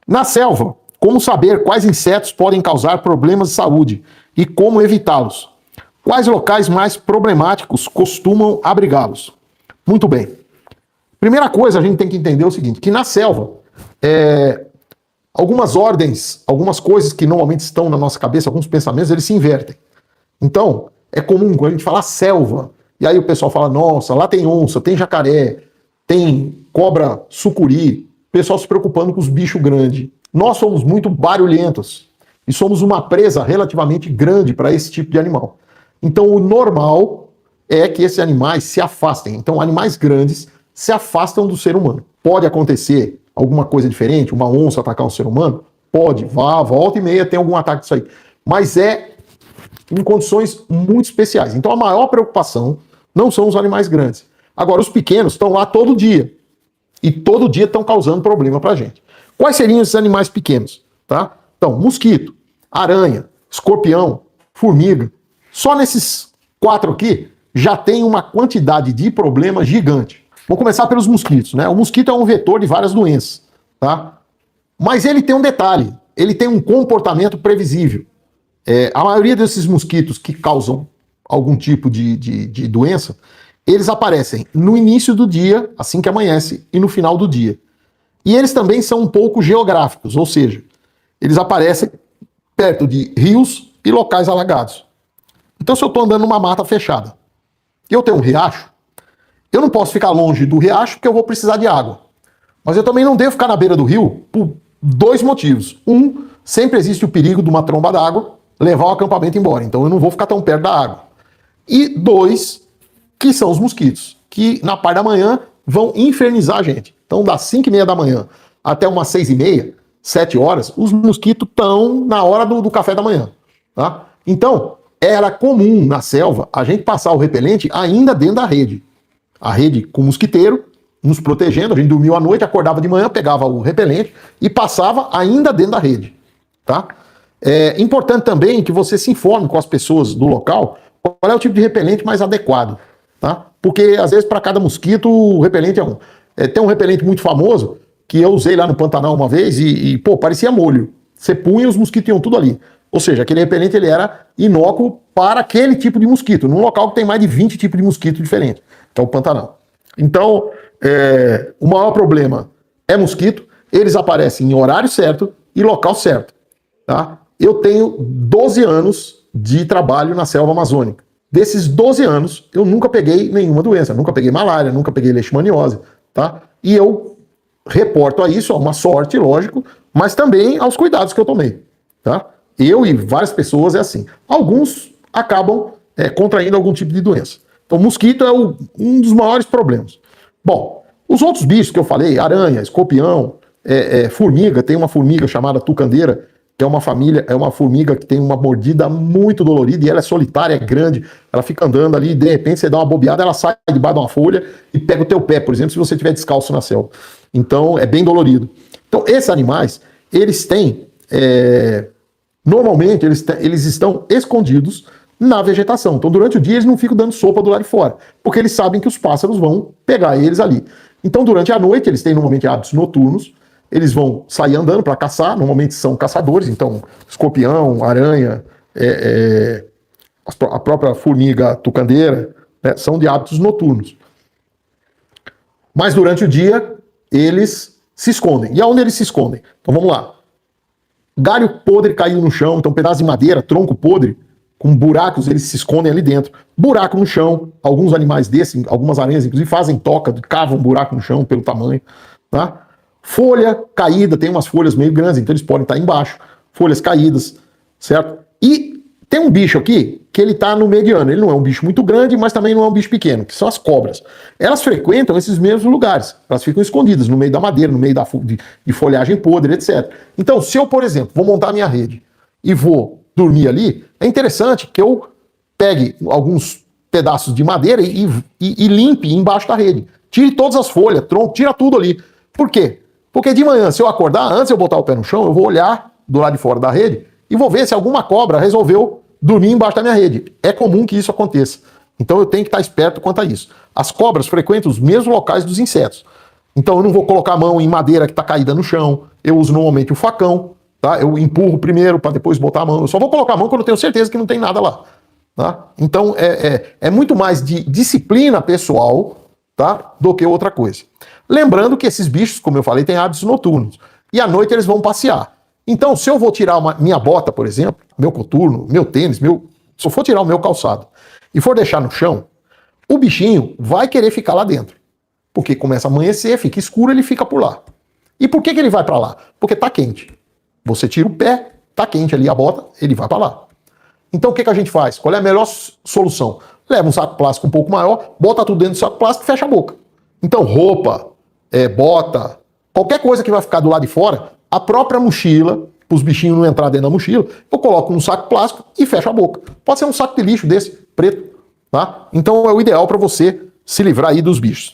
Na selva, como saber quais insetos podem causar problemas de saúde e como evitá-los? Quais locais mais problemáticos costumam abrigá-los? Muito bem. Primeira coisa, a gente tem que entender o seguinte, que na selva, algumas ordens, algumas coisas que normalmente estão na nossa cabeça, alguns pensamentos, eles se invertem. Então, é comum quando a gente fala selva, e aí o pessoal fala, nossa, lá tem onça, tem jacaré, tem cobra sucuri, o pessoal se preocupando com os bichos grandes. Nós somos muito barulhentos e somos uma presa relativamente grande para esse tipo de animal. Então, o normal é que esses animais se afastem. Então, animais grandes se afastam do ser humano. Pode acontecer alguma coisa diferente, uma onça atacar um ser humano? Pode, volta e meia tem algum ataque disso aí. Mas é em condições muito especiais. Então, a maior preocupação não são os animais grandes. Agora, os pequenos estão lá todo dia. E todo dia estão causando problema para a gente. Quais seriam esses animais pequenos? Tá? Então, mosquito, aranha, escorpião, formiga. Só nesses 4 aqui já tem uma quantidade de problema gigante. Vou começar pelos mosquitos, né? O mosquito é um vetor de várias doenças, tá? Mas ele tem um detalhe, ele tem um comportamento previsível. A maioria desses mosquitos que causam algum tipo de doença, eles aparecem no início do dia, assim que amanhece, e no final do dia. E eles também são um pouco geográficos, ou seja, eles aparecem perto de rios e locais alagados. Então, se eu estou andando numa mata fechada e eu tenho um riacho, eu não posso ficar longe do riacho porque eu vou precisar de água. Mas eu também não devo ficar na beira do rio por 2 motivos. Um, sempre existe o perigo de uma tromba d'água levar o acampamento embora. Então eu não vou ficar tão perto da água. E 2, que são os mosquitos, que na parte da manhã vão infernizar a gente. Então das 5h30 da manhã até umas 6h30, 7 horas, os mosquitos estão na hora do café da manhã. Tá? Então, era comum na selva a gente passar o repelente ainda dentro da rede. A rede com o mosquiteiro, nos protegendo, a gente dormiu à noite, acordava de manhã, pegava o repelente e passava ainda dentro da rede. Tá? É importante também que você se informe com as pessoas do local qual é o tipo de repelente mais adequado. Tá? Porque, às vezes, para cada mosquito, o repelente é um. Tem um repelente muito famoso que eu usei lá no Pantanal uma vez pô, parecia molho. Você punha e os mosquitos iam tudo ali. Ou seja, aquele repelente ele era inócuo para aquele tipo de mosquito, num local que tem mais de 20 tipos de mosquito diferentes, que é o Pantanal. Então, o maior problema é mosquito, eles aparecem em horário certo e local certo. Tá? Eu tenho 12 anos de trabalho na selva amazônica. Desses 12 anos, eu nunca peguei nenhuma doença, nunca peguei malária, nunca peguei leishmaniose. Tá? E eu reporto a isso, a uma sorte, lógico, mas também aos cuidados que eu tomei. Tá? Eu e várias pessoas é assim. Alguns acabam contraindo algum tipo de doença. Então, mosquito é um dos maiores problemas. Bom, os outros bichos que eu falei, aranha, escorpião, formiga, tem uma formiga chamada tucandeira, que é uma formiga que tem uma mordida muito dolorida e ela é solitária, é grande, ela fica andando ali e de repente você dá uma bobeada, ela sai debaixo de uma folha e pega o teu pé, por exemplo, se você estiver descalço na selva. Então, é bem dolorido. Então, esses animais, eles têm... Normalmente, eles estão escondidos na vegetação. Então, durante o dia, eles não ficam dando sopa do lado de fora, porque eles sabem que os pássaros vão pegar eles ali. Então, durante a noite, eles têm normalmente hábitos noturnos, eles vão sair andando para caçar, normalmente são caçadores, então, escorpião, aranha, a própria formiga tucandeira, né, são de hábitos noturnos. Mas, durante o dia, eles se escondem. E aonde eles se escondem? Então, vamos lá. Galho podre caído no chão, então pedaço de madeira, tronco podre, com buracos, eles se escondem ali dentro. Buraco no chão, alguns animais desses, algumas aranhas, inclusive, fazem toca, cavam um buraco no chão pelo tamanho. Tá? Folha caída, tem umas folhas meio grandes, então eles podem estar embaixo. Folhas caídas, certo? E tem um bicho aqui que ele está no mediano. Ele não é um bicho muito grande, mas também não é um bicho pequeno, que são as cobras. Elas frequentam esses mesmos lugares. Elas ficam escondidas no meio da madeira, no meio de folhagem podre, etc. Então, se eu, por exemplo, vou montar a minha rede e vou dormir ali, é interessante que eu pegue alguns pedaços de madeira e limpe embaixo da rede. Tire todas as folhas, tronco, tira tudo ali. Por quê? Porque de manhã, se eu acordar, antes de eu botar o pé no chão, eu vou olhar do lado de fora da rede e vou ver se alguma cobra resolveu dormir embaixo da minha rede. É comum que isso aconteça. Então eu tenho que estar esperto quanto a isso. As cobras frequentam os mesmos locais dos insetos. Então eu não vou colocar a mão em madeira que está caída no chão, eu uso normalmente o facão, tá? Eu empurro primeiro para depois botar a mão. Eu só vou colocar a mão quando eu tenho certeza que não tem nada lá. Tá? Então é muito mais de disciplina pessoal, tá? Do que outra coisa. Lembrando que esses bichos, como eu falei, têm hábitos noturnos. E à noite eles vão passear. Então, se eu vou tirar minha bota, por exemplo, meu coturno, meu tênis, se eu for tirar o meu calçado e for deixar no chão, o bichinho vai querer ficar lá dentro. Porque começa a amanhecer, fica escuro, ele fica por lá. E por que ele vai para lá? Porque tá quente. Você tira o pé, tá quente ali a bota, ele vai para lá. Então o que a gente faz? Qual é a melhor solução? Leva um saco plástico um pouco maior, bota tudo dentro do saco plástico e fecha a boca. Então roupa, bota, qualquer coisa que vai ficar do lado de fora, a própria mochila, para os bichinhos não entrar dentro da mochila, eu coloco num saco plástico e fecho a boca. Pode ser um saco de lixo desse, preto, tá? Então é o ideal para você se livrar aí dos bichos.